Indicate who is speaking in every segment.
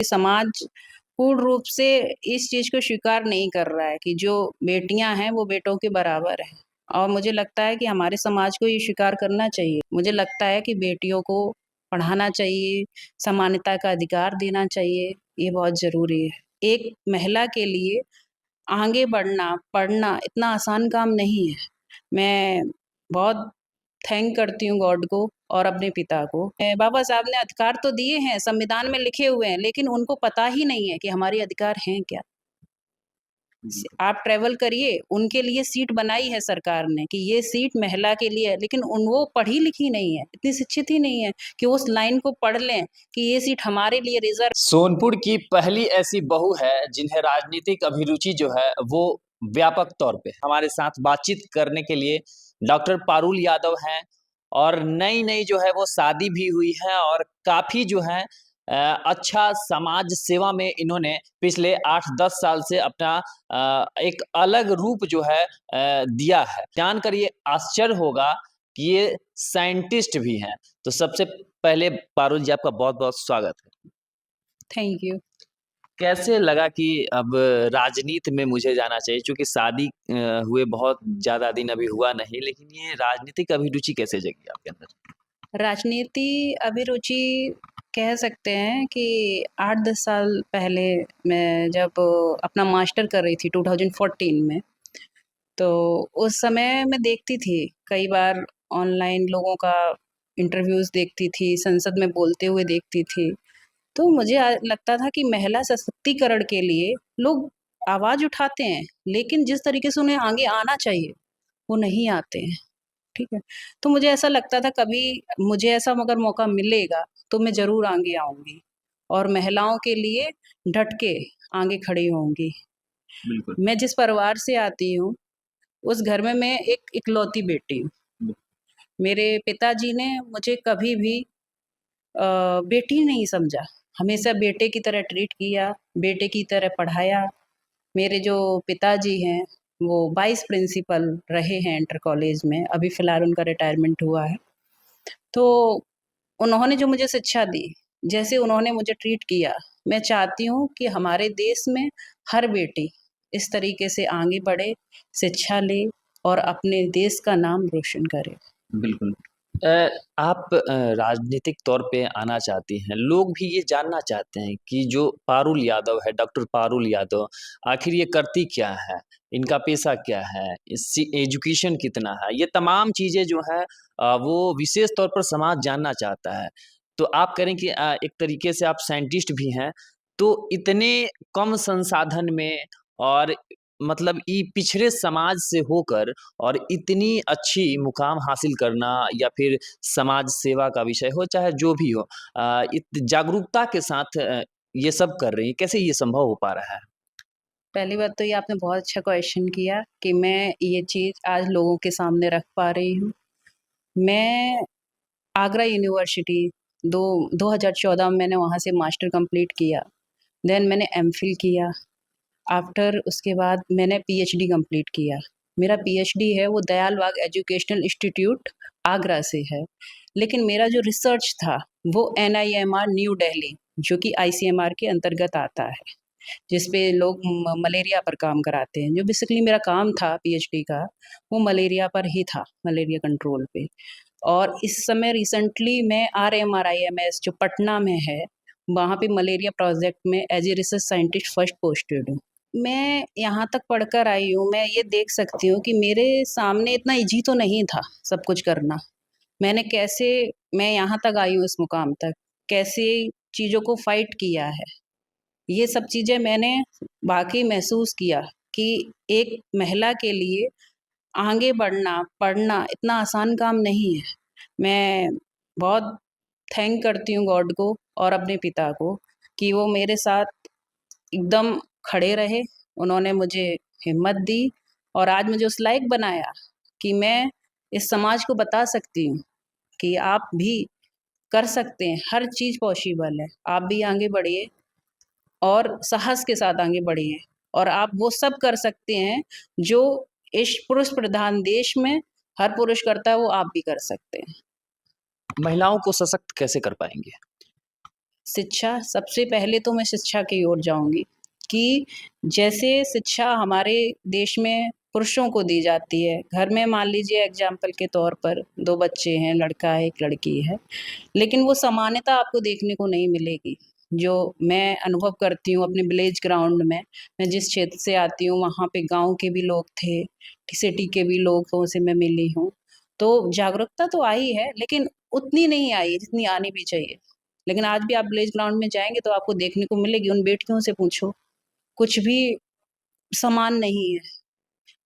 Speaker 1: समाज पूर्ण रूप से इस चीज़ को स्वीकार नहीं कर रहा है कि जो बेटियां हैं वो बेटों के बराबर हैं। और मुझे लगता है कि हमारे समाज को ये स्वीकार करना चाहिए। मुझे लगता है कि बेटियों को पढ़ाना चाहिए, समानता का अधिकार देना चाहिए, ये बहुत ज़रूरी है। एक महिला के लिए आगे बढ़ना, पढ़ना इतना आसान काम नहीं है। मैं बहुत थैंक करती हूँ गॉड को और अपने पिता को। बाबा साहब ने अधिकार तो दिए हैं, संविधान में लिखे हुए हैं, लेकिन उनको पता ही नहीं है कि हमारे अधिकार हैं क्या। आप ट्रैवल करिए, उनके लिए सीट बनाई है सरकार ने कि ये सीट महिला के लिए है, लेकिन वो पढ़ी लिखी नहीं है, इतनी शिक्षित ही नहीं है कि उस लाइन को पढ़ लें कि ये सीट हमारे लिए रिजर्व।
Speaker 2: सोनपुर की पहली ऐसी बहू है जिन्हें राजनीतिक अभिरुचि जो है वो व्यापक तौर पे हमारे साथ बातचीत करने के लिए डॉक्टर पारुल यादव हैं। और नई नई जो है वो शादी भी हुई है और काफी जो है अच्छा समाज सेवा में इन्होंने पिछले 8-10 साल से अपना एक अलग रूप जो है दिया है। जानकर ये आश्चर्य होगा कि ये साइंटिस्ट भी हैं। तो सबसे पहले पारुल जी आपका बहुत बहुत स्वागत है।
Speaker 1: Thank you.
Speaker 2: कैसे लगा कि अब राजनीति में मुझे जाना चाहिए? चूँकि शादी हुए बहुत ज़्यादा दिन अभी हुआ नहीं, लेकिन ये राजनीतिक अभिरुचि कैसे जगी आपके अंदर?
Speaker 1: राजनीति अभिरुचि कह सकते हैं कि 8-10 साल पहले मैं जब अपना मास्टर कर रही थी 2014 में, तो उस समय मैं देखती थी कई बार ऑनलाइन लोगों का इंटरव्यूज़ देखती थी, संसद में बोलते हुए देखती थी। तो मुझे लगता था कि महिला सशक्तिकरण के लिए लोग आवाज़ उठाते हैं, लेकिन जिस तरीके से उन्हें आगे आना चाहिए, वो नहीं आते हैं। ठीक है? तो मुझे ऐसा लगता था कभी मुझे ऐसा अगर मौका मिलेगा, तो मैं ज़रूर आगे आऊँगी और महिलाओं के लिए डट के आगे खड़ी होंगी।
Speaker 2: बिल्कुल।
Speaker 1: मैं जिस परिवार से आती हूँ, उस घर में मैं एक इकलौती बेटी हूँ। मेरे पिताजी ने मुझे कभी भी बेटी नहीं समझा, हमेशा बेटे की तरह ट्रीट किया, बेटे की तरह पढ़ाया। मेरे जो पिताजी हैं, वो वाइस प्रिंसिपल रहे हैं इंटर कॉलेज में, अभी फ़िलहाल उनका रिटायरमेंट हुआ है। तो उन्होंने जो मुझे शिक्षा दी, जैसे उन्होंने मुझे ट्रीट किया, मैं चाहती हूँ कि हमारे देश में हर बेटी इस तरीके से आगे बढ़े, शिक्षा ले और अपने देश का नाम रोशन करे।
Speaker 2: बिल्कुल। आप राजनीतिक तौर पे आना चाहती हैं, लोग भी ये जानना चाहते हैं कि जो पारुल यादव है, डॉक्टर पारुल यादव, आखिर ये करती क्या है? इनका पेशा क्या है? इसकी एजुकेशन कितना है? ये तमाम चीज़ें जो हैं वो विशेष तौर पर समाज जानना चाहता है। तो आप कह रहे हैं कि एक तरीके से आप साइंटिस्ट भी हैं, तो इतने कम संसाधन में और मतलब पिछड़े समाज से होकर और इतनी अच्छी मुकाम हासिल करना या फिर समाज सेवा का विषय हो, चाहे जो भी हो इत जागरूकता के साथ ये सब कर रही हैं, कैसे ये संभव हो पा रहा है?
Speaker 1: पहली बात तो ये आपने बहुत अच्छा क्वेश्चन किया कि मैं ये चीज़ आज लोगों के सामने रख पा रही हूँ। मैं आगरा यूनिवर्सिटी दो 2014 में मैंने वहाँ से मास्टर कंप्लीट किया। देन मैंने एमफ़िल किया। आफ्टर उसके बाद मैंने पीएचडी कंप्लीट किया। मेरा पीएचडी है वो दयाल बाग एजुकेशनल इंस्टीट्यूट आगरा से है। लेकिन मेरा जो रिसर्च था वो एनआईएमआर न्यू दिल्ली जो कि आईसीएमआर के अंतर्गत आता है। जिस पे लोग मलेरिया पर काम कराते हैं। जो बेसिकली मेरा काम था पीएचडी का, वो मलेरिया पर ही था, मलेरिया कंट्रोल पे। और इस समय रिसेंटली मैं आरएमआरआईएमएस जो पटना में है, वहाँ पे मलेरिया प्रोजेक्ट में as a research scientist first posted हूँ। मैं यहाँ तक पढ़कर आई हूँ, मैं ये देख सकती हूँ कि मेरे सामने इतना ईज़ी तो नहीं था सब कुछ करना। मैं यहाँ तक आई हूँ इस मुकाम तक, कैसे चीज़ों को फ़ाइट किया है। ये सब चीज़ें मैंने वाक़ई महसूस किया कि एक महिला के लिए आगे बढ़ना, पढ़ना इतना आसान काम नहीं है। मैं बहुत थैंक करती हूँ गॉड को और अपने पिता को कि वो मेरे साथ एकदम खड़े रहे। उन्होंने मुझे हिम्मत दी और आज मुझे उस लायक बनाया कि मैं इस समाज को बता सकती हूँ कि आप भी कर सकते हैं, हर चीज़ पॉसिबल है। आप भी आगे बढ़िए और साहस के साथ आगे बढ़िए और आप वो सब कर सकते हैं जो इस पुरुष प्रधान देश में हर पुरुष करता है, वो आप भी कर सकते हैं।
Speaker 2: महिलाओं को सशक्त कैसे कर पाएँगे?
Speaker 1: शिक्षा, सबसे पहले तो मैं शिक्षा की ओर जाऊँगी कि जैसे शिक्षा हमारे देश में पुरुषों को दी जाती है, घर में मान लीजिए एग्ज़ाम्पल के तौर पर 2 बच्चे हैं, लड़का है, एक लड़की है, लेकिन वो समानता आपको देखने को नहीं मिलेगी। जो मैं अनुभव करती हूँ अपने विलेज ग्राउंड में, मैं जिस क्षेत्र से आती हूँ वहाँ पे गाँव के भी लोग थे, सिटी के भी लोगों से मैं मिली हूँ। तो जागरूकता तो आई है, लेकिन उतनी नहीं आई है जितनी आनी भी चाहिए। लेकिन आज भी आप विलेज ग्राउंड में जाएँगे तो आपको देखने को मिलेगी, उन बेटियों से पूछो, कुछ भी समान नहीं है।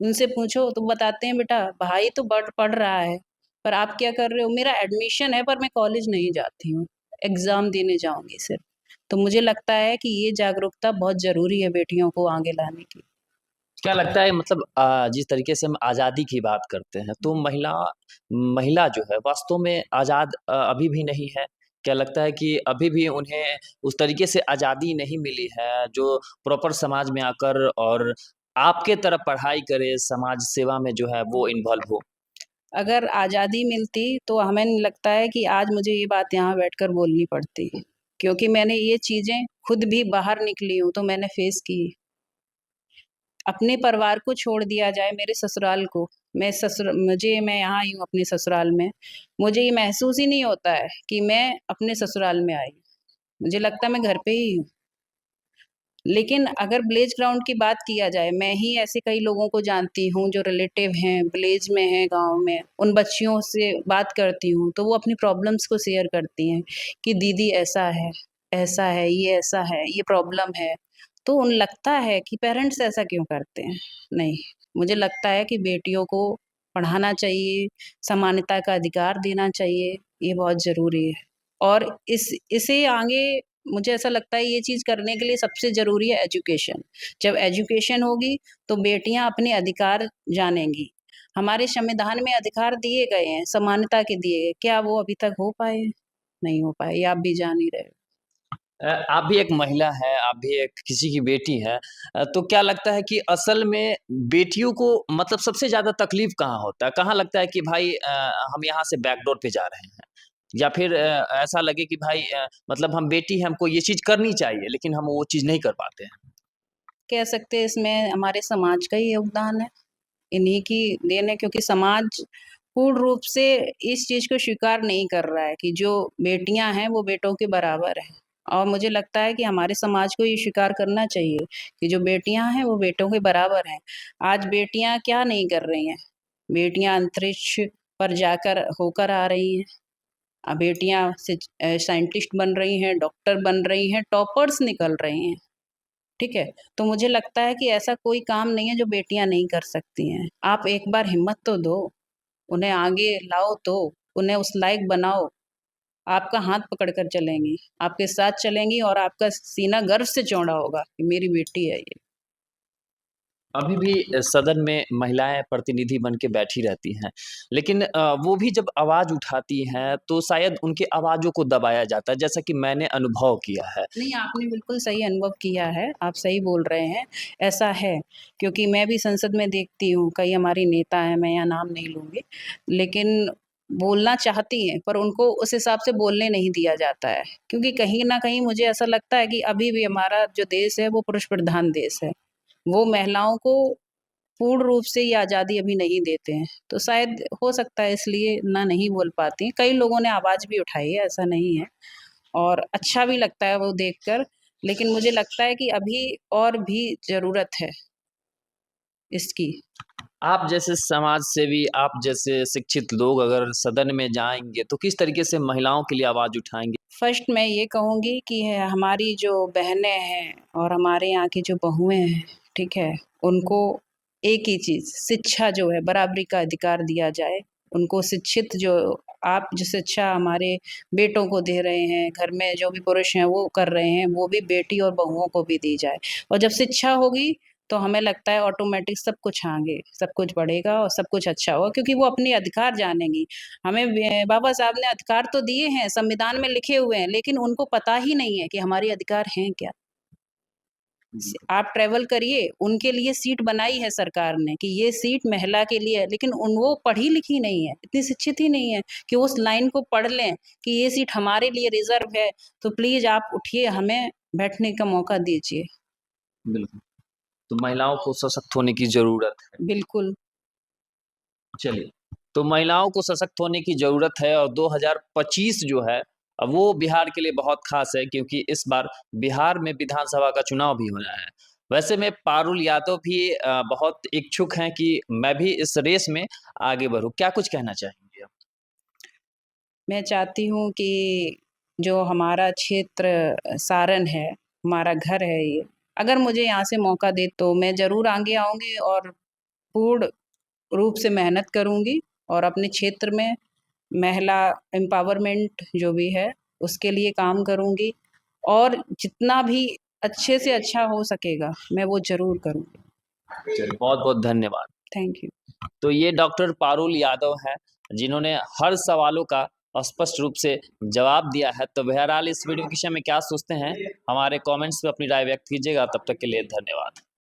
Speaker 1: उनसे पूछो तो बताते हैं बेटा भाई तो पढ़ रहा है, पर आप क्या कर रहे हो? मेरा एडमिशन है पर मैं कॉलेज नहीं जाती हूँ, एग्ज़ाम देने जाऊँगी सिर्फ़। तो मुझे लगता है कि ये जागरूकता बहुत ज़रूरी है बेटियों को आगे लाने की।
Speaker 2: क्या लगता है मतलब जिस तरीके से हम आज़ादी की बात करते हैं, तो महिला महिला जो है वास्तव में आज़ाद अभी भी नहीं है? क्या लगता है कि अभी भी उन्हें उस तरीके से आज़ादी नहीं मिली है, जो प्रॉपर समाज में आकर और आपके तरह पढ़ाई करे, समाज सेवा में जो है वो इन्वॉल्व हो?
Speaker 1: अगर आज़ादी मिलती तो हमें नहीं लगता है कि आज मुझे ये बात यहाँ बैठकर बोलनी पड़ती, क्योंकि मैंने ये चीज़ें खुद भी बाहर निकली हूँ, तो मैंने फेस की। अपने परिवार को छोड़ दिया जाए, मेरे ससुराल को, मैं यहाँ आई हूँ अपने ससुराल में, मुझे ये महसूस ही नहीं होता है कि मैं अपने ससुराल में आई। मुझे लगता है मैं घर पे ही हूँ। लेकिन अगर विलेज ग्राउंड की बात किया जाए, मैं ही ऐसे कई लोगों को जानती हूँ जो रिलेटिव हैं, विलेज में हैं, गाँव में, उन बच्चियों से बात करती हूँ, तो वो अपनी प्रॉब्लम्स को शेयर करती हैं कि दीदी ऐसा है, ऐसा है, ये प्रॉब्लम है। तो उन लगता है कि पेरेंट्स ऐसा क्यों करते हैं? नहीं, मुझे लगता है कि बेटियों को पढ़ाना चाहिए, समानता का अधिकार देना चाहिए, ये बहुत ज़रूरी है। और इसे आगे मुझे ऐसा लगता है ये चीज़ करने के लिए सबसे ज़रूरी है एजुकेशन। जब एजुकेशन होगी तो बेटियाँ अपने अधिकार जानेंगी। हमारे संविधान में अधिकार दिए गए हैं, समानता के दिए गए, क्या वो अभी तक हो पाए? नहीं हो पाए, ये आप भी जान ही रहे हो।
Speaker 2: आप भी एक महिला हैं, आप भी एक किसी की बेटी हैं। तो क्या लगता है कि असल में बेटियों को मतलब सबसे ज़्यादा तकलीफ़ कहाँ होता है? कहाँ लगता है कि भाई हम यहाँ से बैकडोर पे जा रहे हैं? या फिर ऐसा लगे कि भाई मतलब हम बेटी हैं, हमको ये चीज़ करनी चाहिए, लेकिन हम वो चीज़ नहीं कर पाते हैं?
Speaker 1: कह सकते हैं इसमें हमारे समाज का ही योगदान है, इन्हीं की देन है क्योंकि समाज पूर्ण रूप से इस चीज़ को स्वीकार नहीं कर रहा है कि जो बेटियाँ हैं वो बेटों के बराबर हैं। और मुझे लगता है कि हमारे समाज को ये स्वीकार करना चाहिए कि जो बेटियाँ हैं वो बेटों के बराबर हैं। आज बेटियाँ क्या नहीं कर रही हैं? बेटियाँ अंतरिक्ष पर जाकर होकर आ रही हैं। बेटियाँ साइंटिस्ट बन रही हैं, डॉक्टर बन रही हैं, टॉपर्स निकल रही हैं। ठीक है? तो मुझे लगता है कि ऐसा कोई काम नहीं है जो बेटियाँ नहीं कर सकती हैं। आप एक बार हिम्मत तो दो, उन्हें आगे लाओ तो, उन्हें उस लायक बनाओ। आपका हाथ पकड़ कर चलेंगी, आपके साथ चलेंगी और आपका सीना गर्व से चौड़ा होगा कि मेरी बेटी है ये।
Speaker 2: अभी भी सदन में महिलाएँ प्रतिनिधि बन के बैठी रहती हैं। लेकिन वो भी जब आवाज़ उठाती हैं, तो शायद उनकी आवाज़ों को दबाया जाता है, जैसा कि मैंने अनुभव किया है।
Speaker 1: नहीं, आपने बिल्कुल सही अनुभव किया है, आप सही बोल रहे हैं, ऐसा है। क्योंकि मैं भी संसद में देखती हूँ, कई हमारी नेता हैं, मैं यहाँ नाम नहीं लूँगी, लेकिन बोलना चाहती हैं, पर उनको उस हिसाब से बोलने नहीं दिया जाता है। क्योंकि कहीं न कहीं मुझे ऐसा लगता है कि अभी भी हमारा जो देश है, वो पुरुष प्रधान देश है। वो महिलाओं को पूर्ण रूप से ये आज़ादी अभी नहीं देते हैं। तो शायद हो सकता है इसलिए ना नहीं बोल पाती। कई लोगों ने आवाज़ भी उठाई है, ऐसा नहीं है। और अच्छा भी लगता है वो देखकर, लेकिन मुझे लगता है कि अभी और भी ज़रूरत है इसकी।
Speaker 2: आप जैसे समाज सेवी, आप जैसे शिक्षित लोग अगर सदन में जाएँगे, तो किस तरीके से महिलाओं के लिए आवाज़ उठाएँगे?
Speaker 1: फर्स्ट मैं ये कहूँगी कि हमारी जो बहनें हैं और हमारे यहाँ की जो बहुएँ हैं, ठीक है? उनको एक ही चीज़ शिक्षा जो है बराबरी का अधिकार दिया जाए। उनको शिक्षित जो आप जो शिक्षा हमारे बेटों को दे रहे हैं, घर में जो भी पुरुष हैं वो कर रहे हैं, वो भी बेटी और बहुओं को भी दी जाए। और जब शिक्षा होगी तो हमें लगता है ऑटोमेटिक सब कुछ आगे, सब कुछ बढ़ेगा और सब कुछ अच्छा होगा क्योंकि वो अपने अधिकार जानेंगी। हमें बाबा साहब ने अधिकार तो दिए हैं, संविधान में लिखे हुए हैं, लेकिन उनको पता ही नहीं है कि हमारे अधिकार हैं क्या?
Speaker 2: जी।
Speaker 1: आप ट्रैवल करिए, उनके लिए सीट बनाई है सरकार ने कि ये सीट महिला के लिए है, लेकिन वो पढ़ी लिखी नहीं है, इतनी शिक्षित ही नहीं है कि उस लाइन को पढ़ लें कि ये सीट हमारे लिए रिजर्व है, तो प्लीज आप उठिए, हमें बैठने का मौका दीजिए।
Speaker 2: बिल्कुल। तो महिलाओं को सशक्त होने की ज़रूरत है।
Speaker 1: बिल्कुल।
Speaker 2: चलिए, तो महिलाओं को सशक्त होने की ज़रूरत है और 2025 जो है वो बिहार के लिए बहुत ख़ास है क्योंकि इस बार बिहार में विधानसभा का चुनाव भी होना है। वैसे में पारुल यादव भी बहुत इच्छुक हैं कि मैं भी इस रेस में आगे बढ़ूँ। क्या कुछ कहना चाहेंगे आप?
Speaker 1: मैं चाहती हूँ कि जो हमारा क्षेत्र सारण है, हमारा घर है ये, अगर मुझे यहाँ से मौका दे तो मैं ज़रूर आगे आऊँगी और पूर्ण रूप से मेहनत करूँगी और अपने क्षेत्र में महिला एम्पावरमेंट जो भी है, उसके लिए काम करूँगी और जितना भी अच्छे से अच्छा हो सकेगा, मैं वो ज़रूर करूँगी।
Speaker 2: चलिए, बहुत-बहुत धन्यवाद।
Speaker 1: Thank you.
Speaker 2: तो ये डॉक्टर पारुल यादव हैं, जिन्होंने हर सवालों का स्पष्ट रूप से जवाब दिया है। तो बहरहाल इस वीडियो के विषय में क्या सोचते हैं, हमारे कमेंट्स में अपनी राय व्यक्त कीजिएगा। तब तक के लिए धन्यवाद।